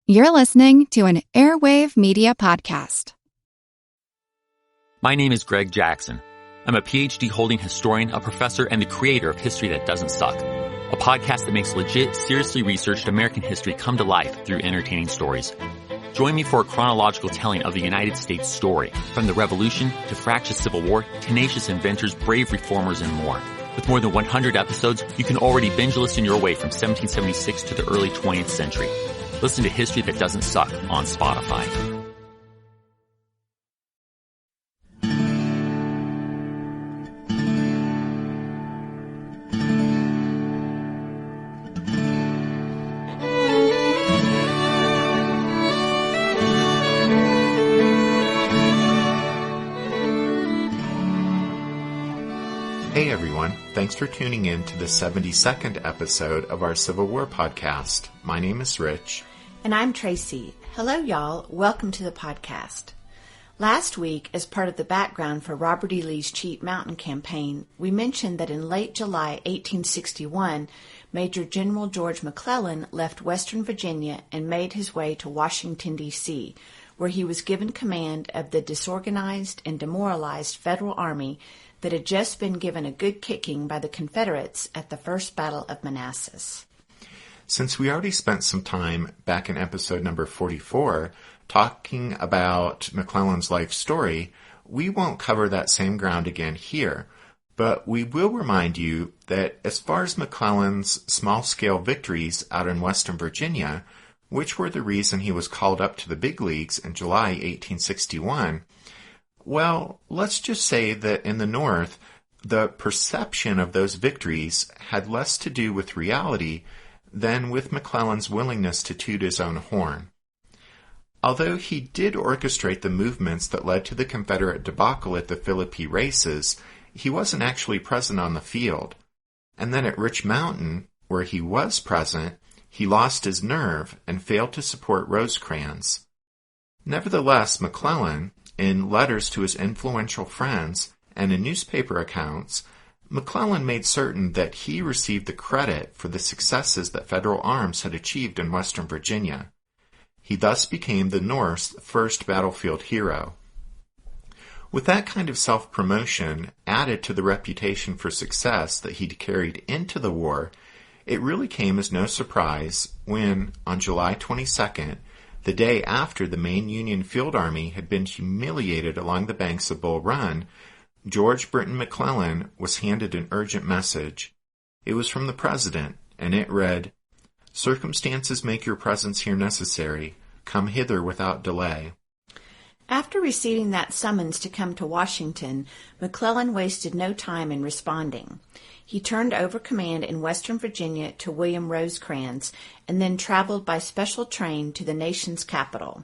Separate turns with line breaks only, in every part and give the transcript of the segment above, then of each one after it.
You're listening to an Airwave Media Podcast.
My name is Greg Jackson. I'm a PhD-holding historian, a professor, and the creator of History That Doesn't Suck, a podcast that makes legit, seriously researched American history come to life through entertaining stories. Join me for a chronological telling of the United States story, from the Revolution to fractious Civil War, tenacious inventors, brave reformers, and more. With more than 100 episodes, you can already binge listen your way from 1776 to the early 20th century. Listen to History That Doesn't Suck on Spotify.
Hey everyone, thanks for tuning in to the 72nd episode of our Civil War podcast. My name is Rich.
And I'm Tracy. Hello y'all, welcome to the podcast. Last week, as part of the background for Robert E. Lee's Cheat Mountain campaign, we mentioned that in late July 1861, Major General George McCLELLAN left Western Virginia and made his way to Washington, D.C., where he was given command of the disorganized and demoralized Federal Army that had just been given a good kicking by the Confederates at the First Battle of Manassas.
Since we already spent some time back in episode number 44 talking about McClellan's life story, we won't cover that same ground again here, but we will remind you that as far as McClellan's small-scale victories out in Western Virginia, which were the reason he was called up to the big leagues in July 1861, well, let's just say that in the North, the perception of those victories had less to do with reality than with McClellan's willingness to toot his own horn. Although he did orchestrate the movements that led to the Confederate debacle at the Philippi races, he wasn't actually present on the field. And then at Rich Mountain, where he was present, he lost his nerve and failed to support Rosecrans. Nevertheless, McClellan, in letters to his influential friends and in newspaper accounts, McClellan made certain that he received the credit for the successes that Federal arms had achieved in Western Virginia. He thus became the North's first battlefield hero. With that kind of self-promotion added to the reputation for success that he'd carried into the war, it really came as no surprise when, on July 22nd, the day after the main Union field army had been humiliated along the banks of Bull Run, George Britton McClellan was handed an urgent message. It was from the President, and it read, "Circumstances make your presence here necessary. Come hither without delay."
After receiving that summons to come to Washington, McClellan wasted no time in responding. He turned over command in Western Virginia to William Rosecrans and then traveled by special train to the nation's capital.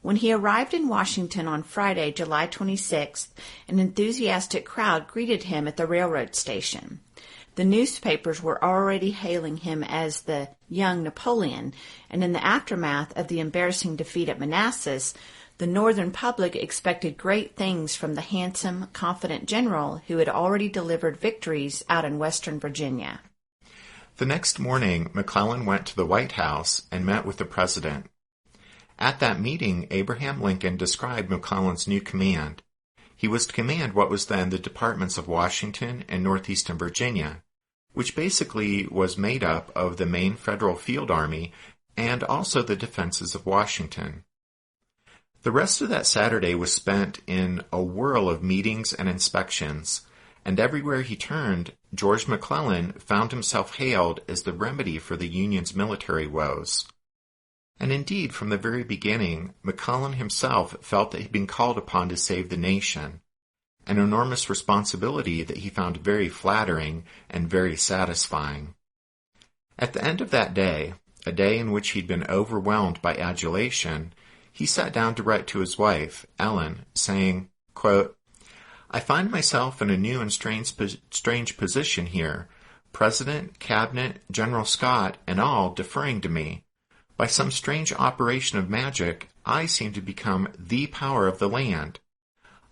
When he arrived in Washington on Friday, July 26th, an enthusiastic crowd greeted him at the railroad station. The newspapers were already hailing him as the young Napoleon, and in the aftermath of the embarrassing defeat at Manassas, the Northern public expected great things from the handsome, confident general who had already delivered victories out in Western Virginia.
The next morning, McClellan went to the White House and met with the President. At that meeting, Abraham Lincoln described McClellan's new command. He was to command what was then the departments of Washington and Northeastern Virginia, which basically was made up of the main Federal field army and also the defenses of Washington. The rest of that Saturday was spent in a whirl of meetings and inspections, and everywhere he turned, George McClellan found himself hailed as the remedy for the Union's military woes. And indeed, from the very beginning, McClellan himself felt that he'd been called upon to save the nation, an enormous responsibility that he found very flattering and very satisfying. At the end of that day, a day in which he'd been overwhelmed by adulation, he sat down to write to his wife, Ellen, saying, quote, "I find myself in a new and strange position here, President, Cabinet, General Scott, and all deferring to me. By some strange operation of magic, I seem to become the power of the land.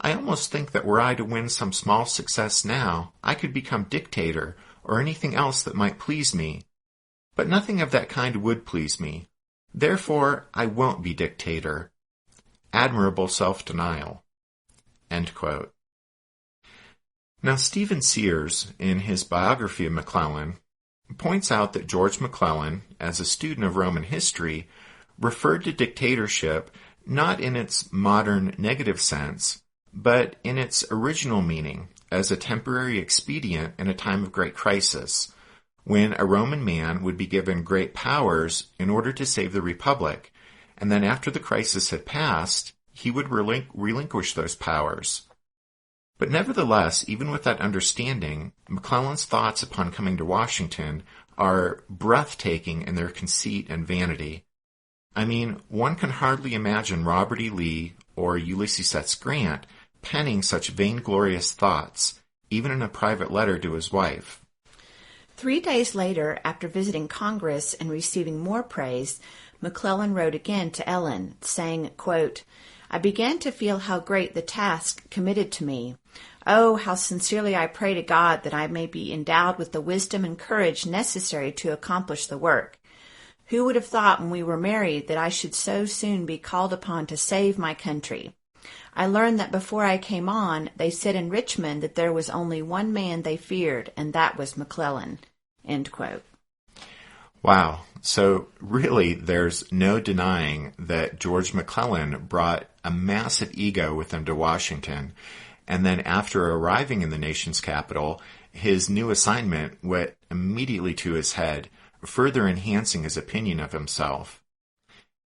I almost think that were I to win some small success now, I could become dictator or anything else that might please me. But nothing of that kind would please me. Therefore, I won't be dictator. Admirable self-denial." End quote. Now, Stephen Sears, in his biography of McClellan, points out that George McClellan, as a student of Roman history, referred to dictatorship not in its modern negative sense, but in its original meaning as a temporary expedient in a time of great crisis, when a Roman man would be given great powers in order to save the Republic, and then after the crisis had passed, he would relinquish those powers. But nevertheless, even with that understanding, McClellan's thoughts upon coming to Washington are breathtaking in their conceit and vanity. I mean, one can hardly imagine Robert E. Lee or Ulysses S. Grant penning such vainglorious thoughts, even in a private letter to his wife.
3 days later, after visiting Congress and receiving more praise, McClellan wrote again to Ellen, saying, quote, "I began to feel how great the task committed to me. Oh, how sincerely I pray to God that I may be endowed with the wisdom and courage necessary to accomplish the work. Who would have thought when we were married that I should so soon be called upon to save my country? I learned that before I came on, they said in Richmond that there was only one man they feared, and that was McClellan." End quote.
Wow. So really, there's no denying that George McClellan brought a massive ego with him to Washington. And then after arriving in the nation's capital, his new assignment went immediately to his head, further enhancing his opinion of himself.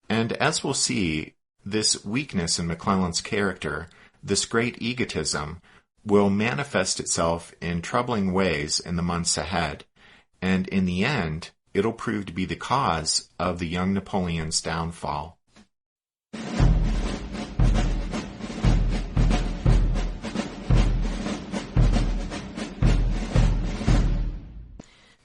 And as we'll see, this weakness in McClellan's character, this great egotism, will manifest itself in troubling ways in the months ahead. And in the end, it'll prove to be the cause of the young Napoleon's downfall.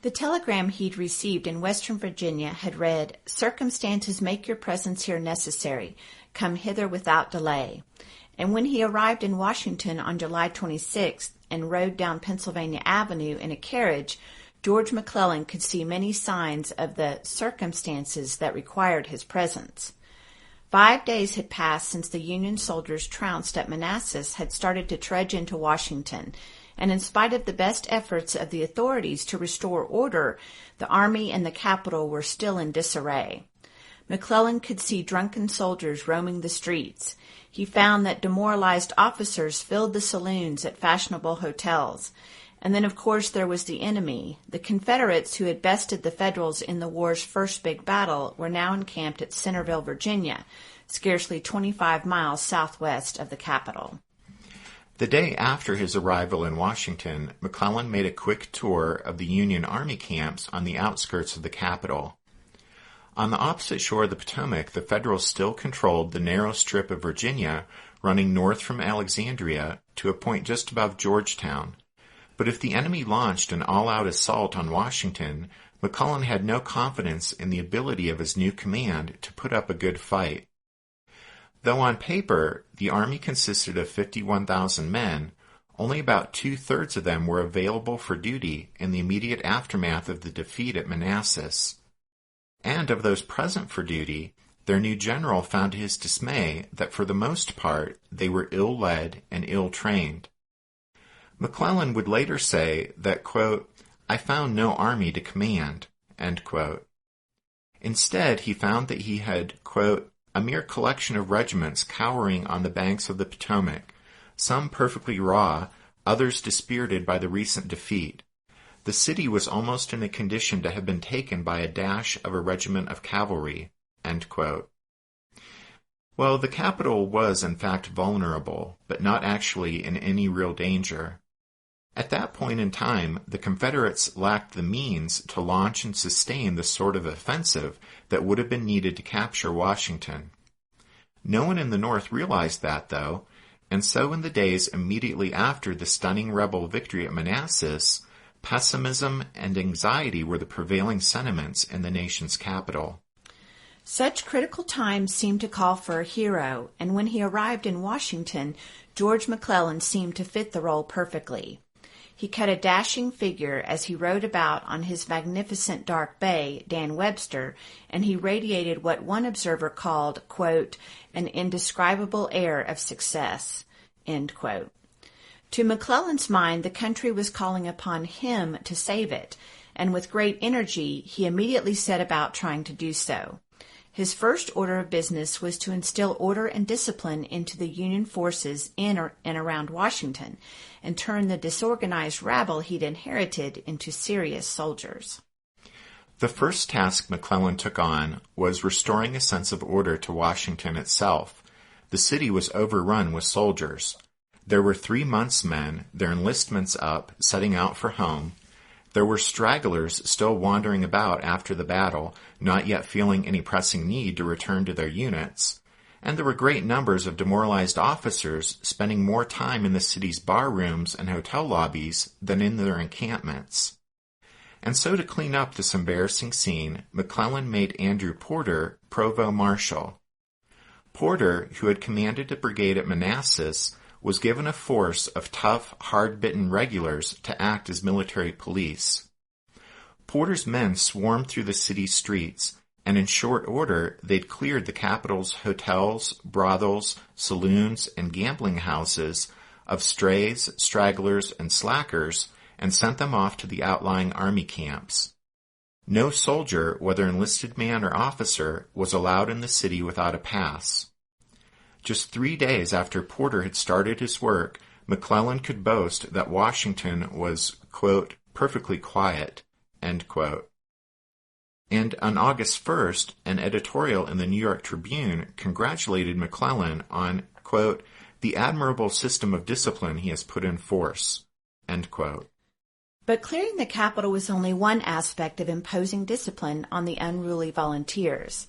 The telegram he'd received in Western Virginia had read, "Circumstances make your presence here necessary. Come hither without delay." And when he arrived in Washington on July 26th and rode down Pennsylvania Avenue in a carriage, George McClellan could see many signs of the circumstances that required his presence. 5 days had passed since the Union soldiers trounced at Manassas had started to trudge into Washington, and in spite of the best efforts of the authorities to restore order, the army and the capital were still in disarray. McClellan could see drunken soldiers roaming the streets. He found that demoralized officers filled the saloons at fashionable hotels. And then, of course, there was the enemy. The Confederates who had bested the Federals in the war's first big battle were now encamped at Centerville, Virginia, scarcely 25 miles southwest of the capital.
The day after his arrival in Washington, McClellan made a quick tour of the Union Army camps on the outskirts of the capital. On the opposite shore of the Potomac, the Federals still controlled the narrow strip of Virginia running north from Alexandria to a point just above Georgetown. But if the enemy launched an all-out assault on Washington, McClellan had no confidence in the ability of his new command to put up a good fight. Though on paper, the army consisted of 51,000 men, only about 2/3 of them were available for duty in the immediate aftermath of the defeat at Manassas. And of those present for duty, their new general found to his dismay that for the most part they were ill-led and ill-trained. McClellan would later say that, quote, "I found no army to command," end quote. Instead, he found that he had, quote, "a mere collection of regiments cowering on the banks of the Potomac, some perfectly raw, others dispirited by the recent defeat. The city was almost in a condition to have been taken by a dash of a regiment of cavalry," end quote. Well, the capital was in fact vulnerable, but not actually in any real danger. At that point in time, the Confederates lacked the means to launch and sustain the sort of offensive that would have been needed to capture Washington. No one in the North realized that, though, and so in the days immediately after the stunning rebel victory at Manassas, pessimism and anxiety were the prevailing sentiments in the nation's capital.
Such critical times seemed to call for a hero, and when he arrived in Washington, George McClellan seemed to fit the role perfectly. He cut a dashing figure as he rode about on his magnificent dark bay, Dan Webster, and he radiated what one observer called, quote, an indescribable air of success, end quote. To McClellan's mind, the country was calling upon him to save it, and with great energy, he immediately set about trying to do so. His first order of business was to instill order and discipline into the Union forces in and around Washington and turn the disorganized rabble he'd inherited into serious soldiers.
The first task McClellan took on was restoring a sense of order to Washington itself. The city was overrun with soldiers. There were 3 months' men, their enlistments up, setting out for home. There were stragglers still wandering about after the battle, not yet feeling any pressing need to return to their units. And there were great numbers of demoralized officers spending more time in the city's bar rooms and hotel lobbies than in their encampments. And so to clean up this embarrassing scene, McClellan made Andrew Porter provost marshal. Porter, who had commanded a brigade at Manassas, was given a force of tough, hard-bitten regulars to act as military police. Porter's men swarmed through the city's streets, and in short order they'd cleared the capital's hotels, brothels, saloons, and gambling houses of strays, stragglers, and slackers, and sent them off to the outlying army camps. No soldier, whether enlisted man or officer, was allowed in the city without a pass. Just 3 days after Porter had started his work, McClellan could boast that Washington was, quote, perfectly quiet, end quote. And on August 1st, an editorial in the New York Tribune congratulated McClellan on, quote, the admirable system of discipline he has put in force, end quote.
But clearing the capital was only one aspect of imposing discipline on the unruly volunteers.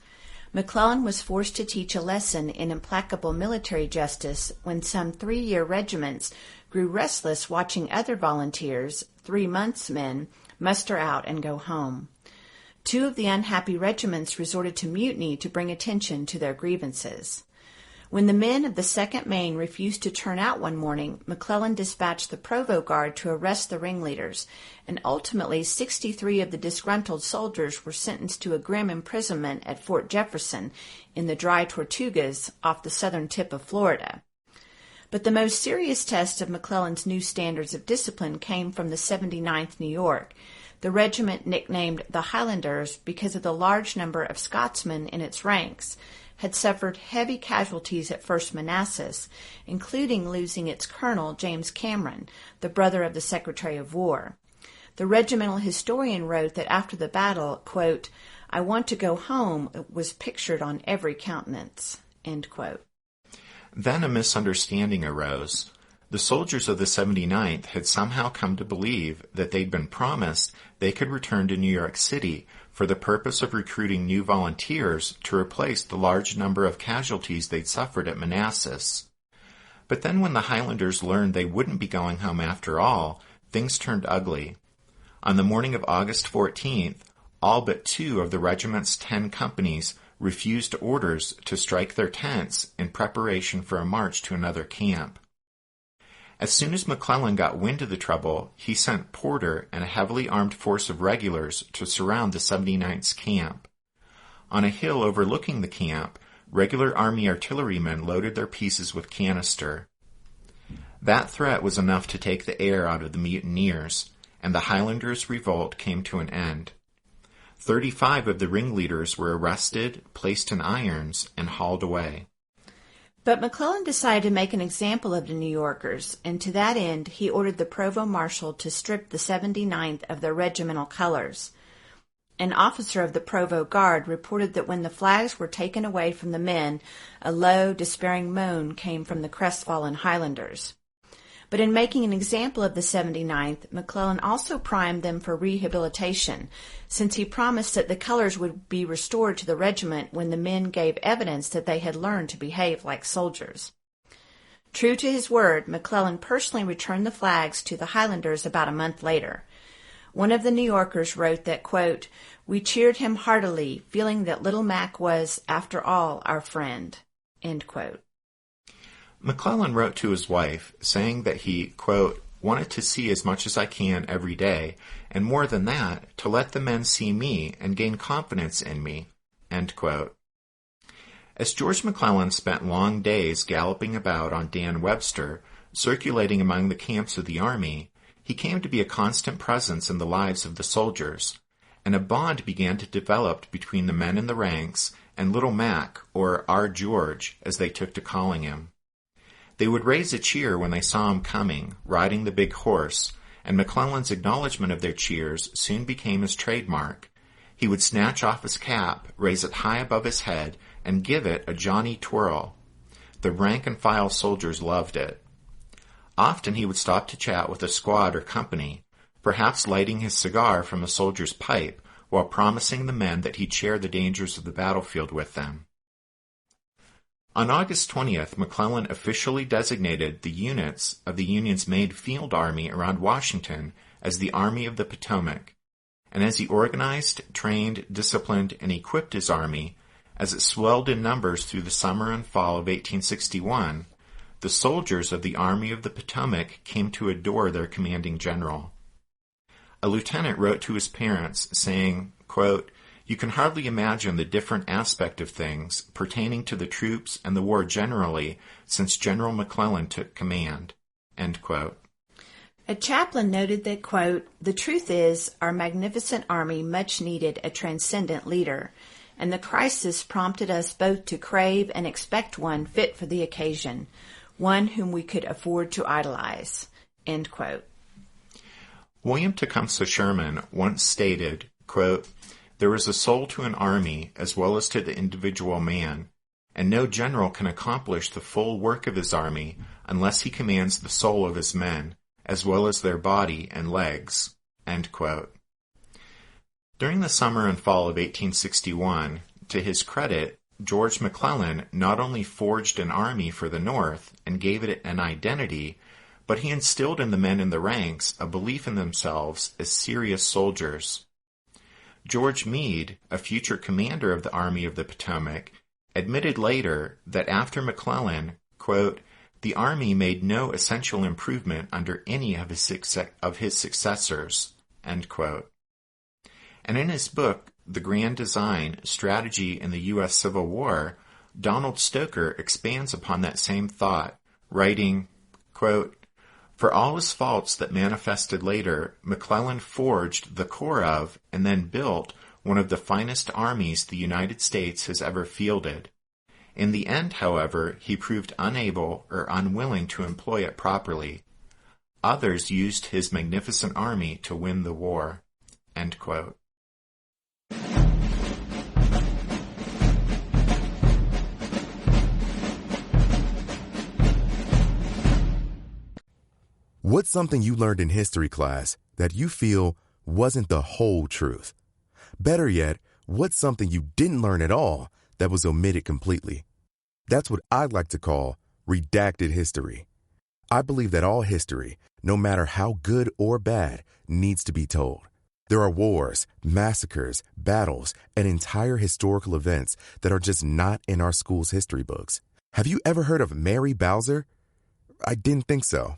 McClellan was forced to teach a lesson in implacable military justice when some 3-year regiments grew restless watching other volunteers, 3 months' men, muster out and go home. 2 of the unhappy regiments resorted to mutiny to bring attention to their grievances. When the men of the 2nd Maine refused to turn out one morning, McClellan dispatched the provost guard to arrest the ringleaders, and ultimately 63 of the disgruntled soldiers were sentenced to a grim imprisonment at Fort Jefferson in the dry Tortugas off the southern tip of Florida. But the most serious test of McClellan's new standards of discipline came from the 79th New York, the regiment nicknamed the Highlanders because of the large number of Scotsmen in its ranks, had suffered heavy casualties at First Manassas, including losing its colonel, James Cameron, the brother of the Secretary of War. The regimental historian wrote that after the battle, quote, I want to go home was pictured on every countenance, end quote.
Then a misunderstanding arose. The soldiers of the 79th had somehow come to believe that they'd been promised they could return to New York City for the purpose of recruiting new volunteers to replace the large number of casualties they'd suffered at Manassas. But then when the Highlanders learned they wouldn't be going home after all, things turned ugly. On the morning of August 14th, all but 2 of the regiment's 10 companies refused orders to strike their tents in preparation for a march to another camp. As soon as McClellan got wind of the trouble, he sent Porter and a heavily armed force of regulars to surround the 79th's camp. On a hill overlooking the camp, regular army artillerymen loaded their pieces with canister. That threat was enough to take the air out of the mutineers, and the Highlanders' revolt came to an end. 35 of the ringleaders were arrested, placed in irons, and hauled away.
But McClellan decided to make an example of the New Yorkers, and to that end he ordered the provost marshal to strip the 79th of their regimental colors. An officer of the provost guard reported that when the flags were taken away from the men, a low, despairing moan came from the crestfallen Highlanders. But in making an example of the 79th, McClellan also primed them for rehabilitation, since he promised that the colors would be restored to the regiment when the men gave evidence that they had learned to behave like soldiers. True to his word, McClellan personally returned the flags to the Highlanders about a month later. One of the New Yorkers wrote that, quote, we cheered him heartily, feeling that little Mac was, after all, our friend, end quote.
McClellan wrote to his wife, saying that he, quote, wanted to see as much as I can every day, and more than that, to let the men see me and gain confidence in me." End quote. As George McClellan spent long days galloping about on Dan Webster, circulating among the camps of the Army, he came to be a constant presence in the lives of the soldiers, and a bond began to develop between the men in the ranks and Little Mac, or our George, as they took to calling him. They would raise a cheer when they saw him coming, riding the big horse, and McClellan's acknowledgment of their cheers soon became his trademark. He would snatch off his cap, raise it high above his head, and give it a Johnny twirl. The rank-and-file soldiers loved it. Often he would stop to chat with a squad or company, perhaps lighting his cigar from a soldier's pipe while promising the men that he'd share the dangers of the battlefield with them. On August 20th, McClellan officially designated the units of the Union's main field army around Washington as the Army of the Potomac, and as he organized, trained, disciplined, and equipped his army, as it swelled in numbers through the summer and fall of 1861, the soldiers of the Army of the Potomac came to adore their commanding general. A lieutenant wrote to his parents saying, quote, "You can hardly imagine the different aspect of things pertaining to the troops and the war generally since General McClellan took command." End quote.
A chaplain noted that, quote, "The truth is, our magnificent army much needed a transcendent leader, and the crisis prompted us both to crave and expect one fit for the occasion, one whom we could afford to idolize." End quote.
William Tecumseh Sherman once stated, quote, "There is a soul to an army as well as to the individual man, and no general can accomplish the full work of his army unless he commands the soul of his men, as well as their body and legs." End quote. During the summer and fall of 1861, to his credit, George McClellan not only forged an army for the North and gave it an identity, but he instilled in the men in the ranks a belief in themselves as serious soldiers. George Meade, a future commander of the Army of the Potomac, admitted later that after McClellan, quote, "The Army made no essential improvement under any of his successors," end quote. And in his book, The Grand Design, Strategy in the U.S. Civil War, Donald Stoker expands upon that same thought, writing, quote, "For all his faults that manifested later, McClellan forged the core of and then built one of the finest armies the United States has ever fielded. In the end, however, he proved unable or unwilling to employ it properly. Others used his magnificent army to win the war." End quote.
What's something you learned in history class that you feel wasn't the whole truth? Better yet, what's something you didn't learn at all that was omitted completely? That's what I'd like to call redacted history. I believe that all history, no matter how good or bad, needs to be told. There are wars, massacres, battles, and entire historical events that are just not in our school's history books. Have you ever heard of Mary Bowser? I didn't think so.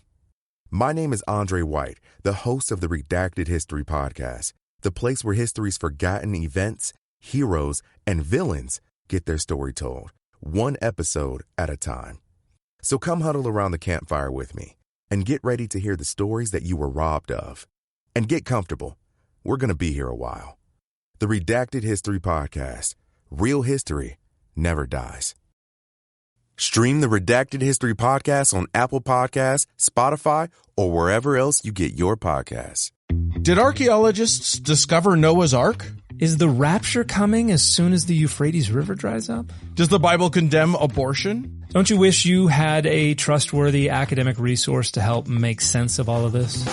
My name is Andre White, the host of the Redacted History Podcast, the place where history's forgotten events, heroes, and villains get their story told, one episode at a time. So come huddle around the campfire with me and get ready to hear the stories that you were robbed of. And get comfortable. We're going to be here a while. The Redacted History Podcast. Real history never dies. Stream the Redacted History Podcast on Apple Podcasts, Spotify, or wherever else you get your podcasts.
Did archaeologists discover Noah's Ark?
Is the rapture coming as soon as the Euphrates River dries up?
Does the Bible condemn abortion?
Don't you wish you had a trustworthy academic resource to help make sense of all of this?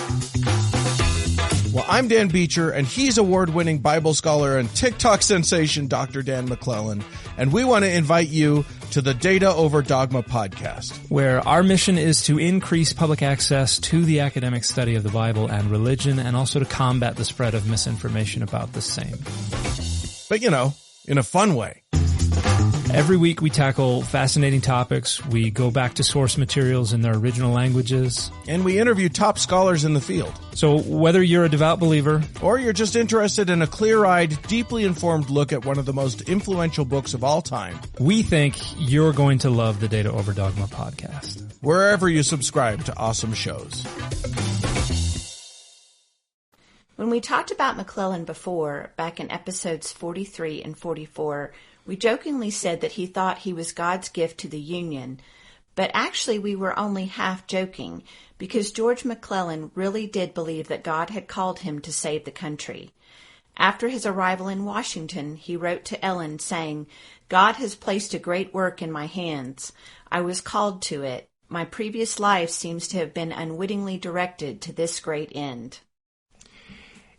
Well, I'm Dan Beecher, and he's award-winning Bible scholar and TikTok sensation Dr. Dan McClellan, and we want to invite you to the Data Over Dogma podcast,
where our mission is to increase public access to the academic study of the Bible and religion, and also to combat the spread of misinformation about the same.
But, in a fun way.
Every week we tackle fascinating topics. We go back to source materials in their original languages.
And we interview top scholars in the field.
So whether you're a devout believer,
or you're just interested in a clear-eyed, deeply informed look at one of the most influential books of all time,
we think you're going to love the Data Over Dogma podcast.
Wherever you subscribe to awesome shows.
When we talked about McCLELLAN before, back in episodes 43 and 44, we jokingly said that he thought he was God's gift to the Union, but actually we were only half joking, because George McCLELLAN really did believe that God had called him to save the country. After his arrival in Washington, he wrote to Ellen saying, "God has placed a great work in my hands. I was called to it. My previous life seems to have been unwittingly directed to this great end."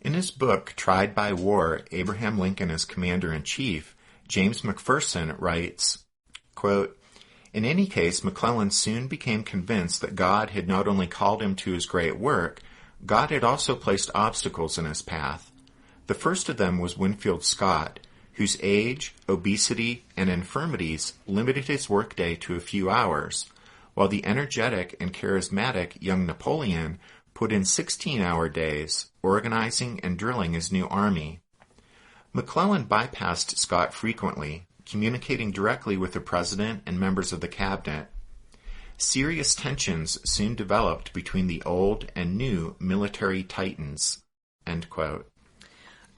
In his book, Tried by War, Abraham Lincoln as Commander-in-Chief, James McPherson writes, quote, "In any case, McCLELLAN soon became convinced that God had not only called him to his great work, God had also placed obstacles in his path. The first of them was Winfield Scott, whose age, obesity, and infirmities limited his workday to a few hours, while the energetic and charismatic young Napoleon put in 16-hour days, organizing and drilling his new army. McCLELLAN bypassed Scott frequently, communicating directly with the president and members of the cabinet. Serious tensions soon developed between the old and new military titans." End quote.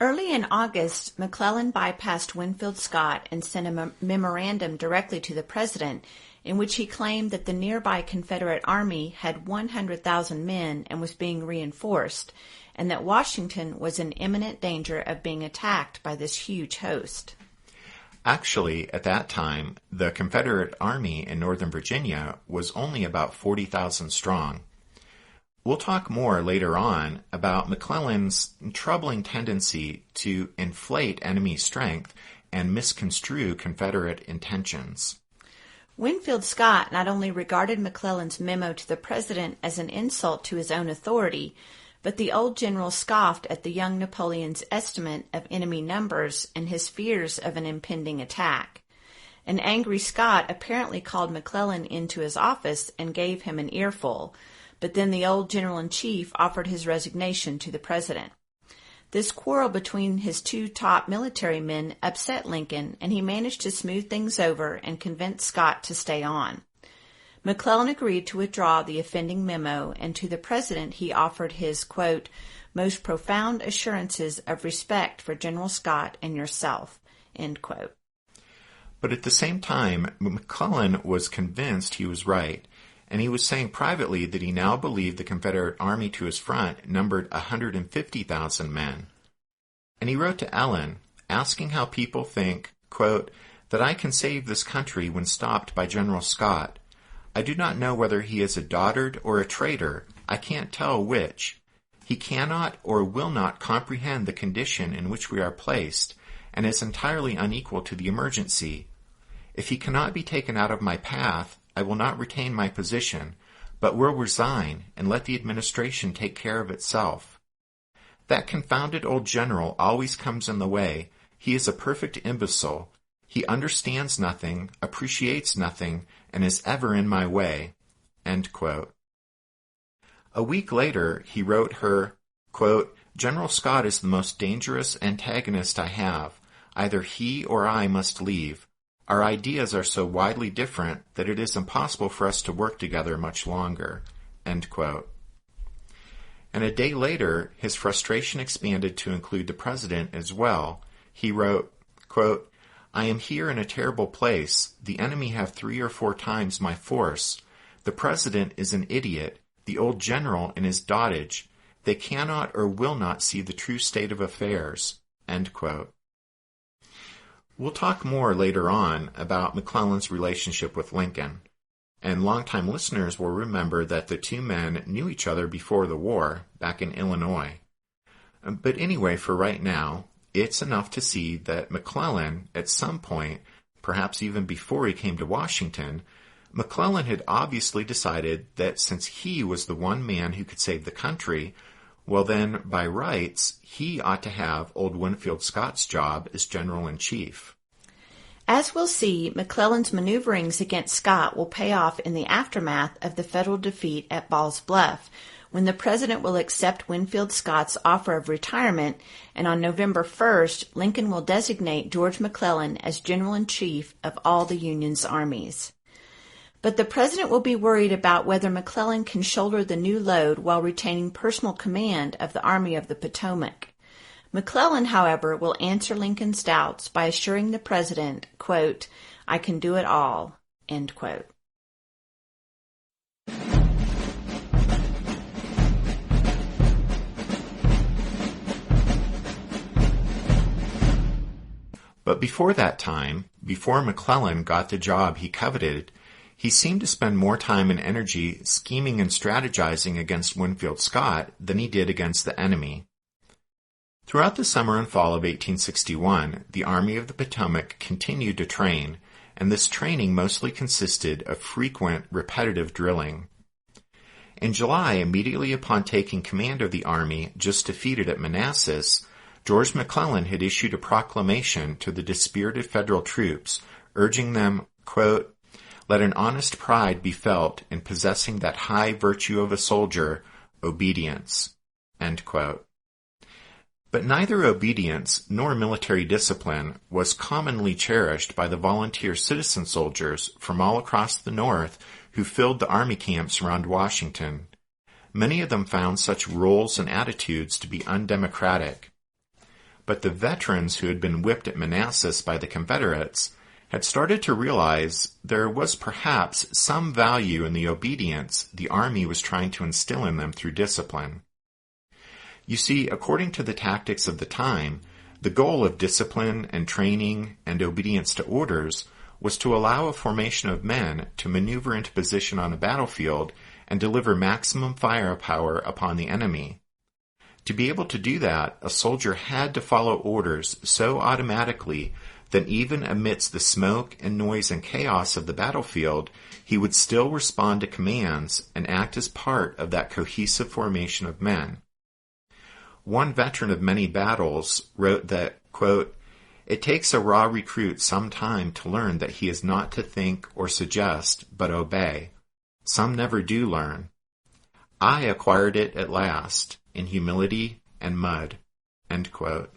Early in August, McCLELLAN bypassed Winfield Scott and sent a memorandum directly to the president in which he claimed that the nearby Confederate Army had 100,000 men and was being reinforced, and that Washington was in imminent danger of being attacked by this huge host.
Actually, at that time, the Confederate Army in Northern Virginia was only about 40,000 strong. We'll talk more later on about McClellan's troubling tendency to inflate enemy strength and misconstrue Confederate intentions.
Winfield Scott not only regarded McClellan's memo to the president as an insult to his own authority, but the old general scoffed at the young Napoleon's estimate of enemy numbers and his fears of an impending attack. An angry Scott apparently called McCLELLAN into his office and gave him an earful, but then the old general-in-chief offered his resignation to the president. This quarrel between his two top military men upset Lincoln, and he managed to smooth things over and convince Scott to stay on. McCLELLAN agreed to withdraw the offending memo, and to the president he offered his, quote, "most profound assurances of respect for General Scott and yourself," end quote.
But at the same time, McCLELLAN was convinced he was right, and he was saying privately that he now believed the Confederate Army to his front numbered 150,000 men. And he wrote to Ellen, asking how people think, quote, "that I can save this country when stopped by General Scott. I do not know whether he is a dotard or a traitor. I can't tell which. He cannot or will not comprehend the condition in which we are placed, and is entirely unequal to the emergency. If he cannot be taken out of my path, I will not retain my position, but will resign and let the administration take care of itself. That confounded old general always comes in the way. He is a perfect imbecile. He understands nothing, appreciates nothing, and is ever in my way." End quote. A week later, he wrote her, quote, "General Scott is the most dangerous antagonist I have. Either he or I must leave. Our ideas are so widely different that it is impossible for us to work together much longer." End quote. And a day later, his frustration expanded to include the president as well. He wrote, quote, "I am here in a terrible place. The enemy have 3 or 4 times my force. The president is an idiot, the old general in his dotage. They cannot or will not see the true state of affairs." End quote. We'll talk more later on about McClellan's relationship with Lincoln, and longtime listeners will remember that the two men knew each other before the war, back in Illinois. But anyway, for right now, it's enough to see that McCLELLAN, at some point, perhaps even before he came to Washington, McCLELLAN had obviously decided that since he was the one man who could save the country, well then, by rights, he ought to have old Winfield Scott's job as General-in-Chief.
As we'll see, McClellan's maneuverings against Scott will pay off in the aftermath of the federal defeat at Ball's Bluff, when the president will accept Winfield Scott's offer of retirement, and on November 1st, Lincoln will designate George McClellan as General-in-Chief of all the Union's armies. But the president will be worried about whether McClellan can shoulder the new load while retaining personal command of the Army of the Potomac. McClellan, however, will answer Lincoln's doubts by assuring the president, quote, "I can do it all," end quote.
But before that time, before McClellan got the job he coveted, he seemed to spend more time and energy scheming and strategizing against Winfield Scott than he did against the enemy. Throughout the summer and fall of 1861, the Army of the Potomac continued to train, and this training mostly consisted of frequent, repetitive drilling. In July, immediately upon taking command of the army just defeated at Manassas, George McClellan had issued a proclamation to the dispirited federal troops, urging them, quote, "Let an honest pride be felt in possessing that high virtue of a soldier, obedience," end quote. But neither obedience nor military discipline was commonly cherished by the volunteer citizen soldiers from all across the North who filled the army camps around Washington. Many of them found such roles and attitudes to be undemocratic. But the veterans who had been whipped at Manassas by the Confederates had started to realize there was perhaps some value in the obedience the army was trying to instill in them through discipline. You see, according to the tactics of the time, the goal of discipline and training and obedience to orders was to allow a formation of men to maneuver into position on a battlefield and deliver maximum firepower upon the enemy. To be able to do that, a soldier had to follow orders so automatically that even amidst the smoke and noise and chaos of the battlefield, he would still respond to commands and act as part of that cohesive formation of men. One veteran of many battles wrote that, quote, "It takes a raw recruit some time to learn that he is not to think or suggest, but obey. Some never do learn. I acquired it at last, in humility and mud," end quote.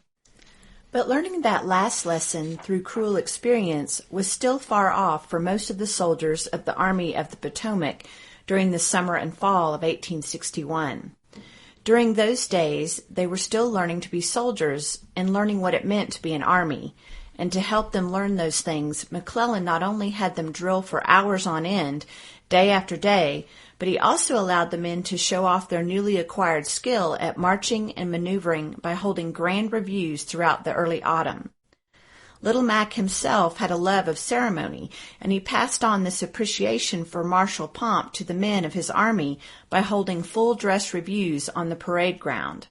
But learning that last lesson through cruel experience was still far off for most of the soldiers of the Army of the Potomac during the summer and fall of 1861. During those days, they were still learning to be soldiers and learning what it meant to be an army. And to help them learn those things, McClellan not only had them drill for hours on end, day after day, but he also allowed the men to show off their newly acquired skill at marching and maneuvering by holding grand reviews throughout the early autumn. Little Mac himself had a love of ceremony, and he passed on this appreciation for martial pomp to the men of his army by holding full-dress reviews on the parade ground.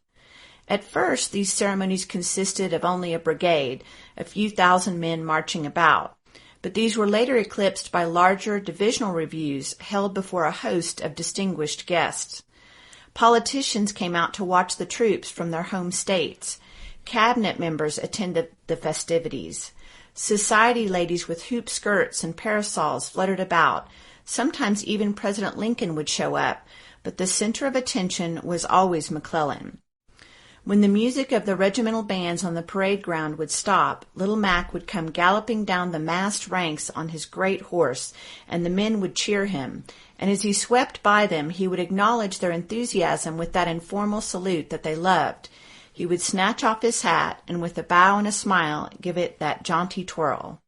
At first, these ceremonies consisted of only a brigade, a few thousand men marching about, but these were later eclipsed by larger divisional reviews held before a host of distinguished guests. Politicians came out to watch the troops from their home states. Cabinet members attended the festivities. Society ladies with hoop skirts and parasols fluttered about. Sometimes even President Lincoln would show up, but the center of attention was always McClellan. When the music of the regimental bands on the parade ground would stop, Little Mac would come galloping down the massed ranks on his great horse, and the men would cheer him. And as he swept by them, he would acknowledge their enthusiasm with that informal salute that they loved. He would snatch off his hat, and with a bow and a smile, give it that jaunty twirl.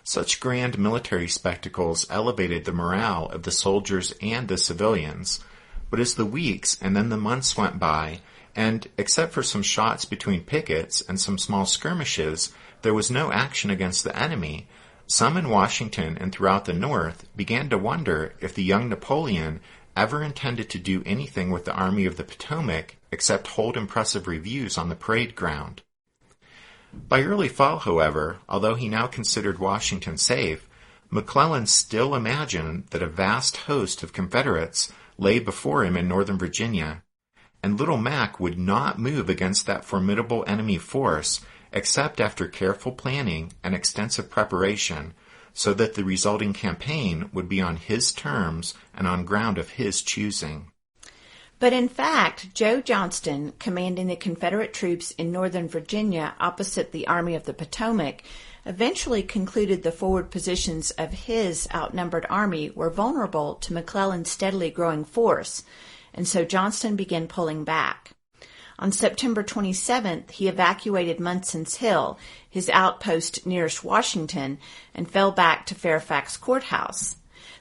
Such grand military spectacles elevated the morale of the soldiers and the civilians. But as the weeks and then the months went by, and except for some shots between pickets and some small skirmishes, there was no action against the enemy, some in Washington and throughout the North began to wonder if the young Napoleon ever intended to do anything with the Army of the Potomac except hold impressive reviews on the parade ground. By early fall, however, although he now considered Washington safe, McClellan still imagined that a vast host of Confederates lay before him in northern Virginia, and Little Mac would not move against that formidable enemy force except after careful planning and extensive preparation, so that the resulting campaign would be on his terms and on ground of his choosing.
But in fact, Joe Johnston, commanding the Confederate troops in Northern Virginia opposite the Army of the Potomac, eventually concluded the forward positions of his outnumbered army were vulnerable to McClellan's steadily growing force, and so Johnston began pulling back. On September 27th, he evacuated Munson's Hill, his outpost nearest Washington, and fell back to Fairfax Courthouse.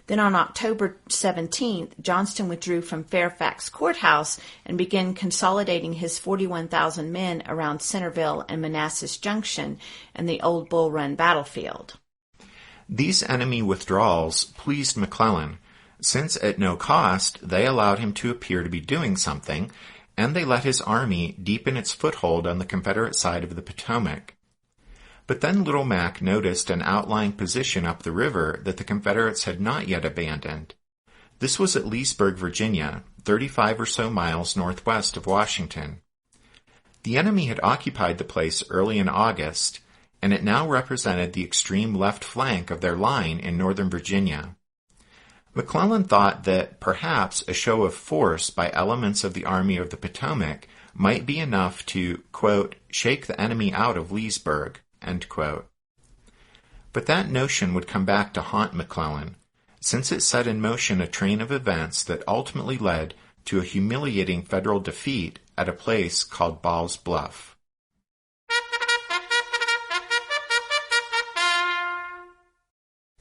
Then on October 17th, Johnston withdrew from Fairfax Courthouse and began consolidating his 41,000 men around Centerville and Manassas Junction and the Old Bull Run battlefield.
These enemy withdrawals pleased McClellan, since at no cost they allowed him to appear to be doing something, and they let his army deepen its foothold on the Confederate side of the Potomac. But then Little Mac noticed an outlying position up the river that the Confederates had not yet abandoned. This was at Leesburg, Virginia, 35 or so miles northwest of Washington. The enemy had occupied the place early in August, and it now represented the extreme left flank of their line in northern Virginia. McClellan thought that perhaps a show of force by elements of the Army of the Potomac might be enough to, quote, shake the enemy out of Leesburg, end quote. But that notion would come back to haunt McClellan, since it set in motion a train of events that ultimately led to a humiliating Federal defeat at a place called Ball's Bluff.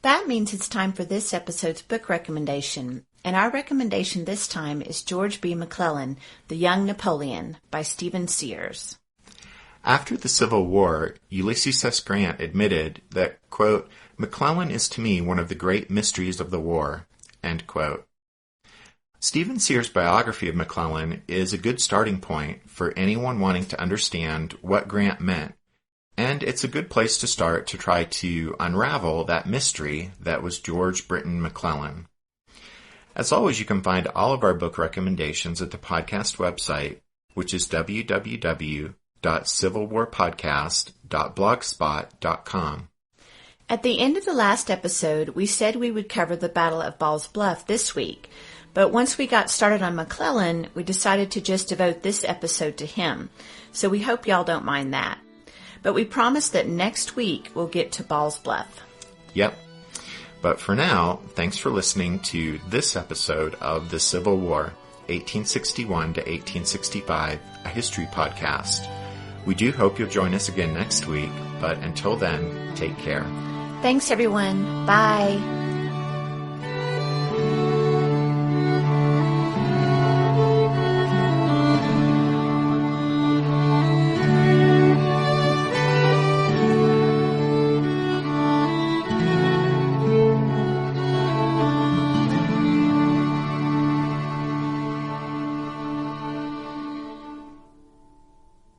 That means it's time for this episode's book recommendation, and our recommendation this time is George B. McClellan, The Young Napoleon, by Stephen Sears.
After the Civil War, Ulysses S. Grant admitted that, quote, McClellan is to me one of the great mysteries of the war, end quote. Stephen Sears' biography of McClellan is a good starting point for anyone wanting to understand what Grant meant, and it's a good place to start to try to unravel that mystery that was George Britton McClellan. As always, you can find all of our book recommendations at the podcast website, which is www.civilwarpodcast.blogspot.com.
At the end of the last episode, we said we would cover the Battle of Ball's Bluff this week, but once we got started on McClellan, we decided to just devote this episode to him, so we hope y'all don't mind that. But we promise that next week we'll get to Ball's Bluff.
Yep. But for now, thanks for listening to this episode of The Civil War, 1861 to 1865, a history podcast. We do hope you'll join us again next week, but until then, take care.
Thanks, everyone. Bye.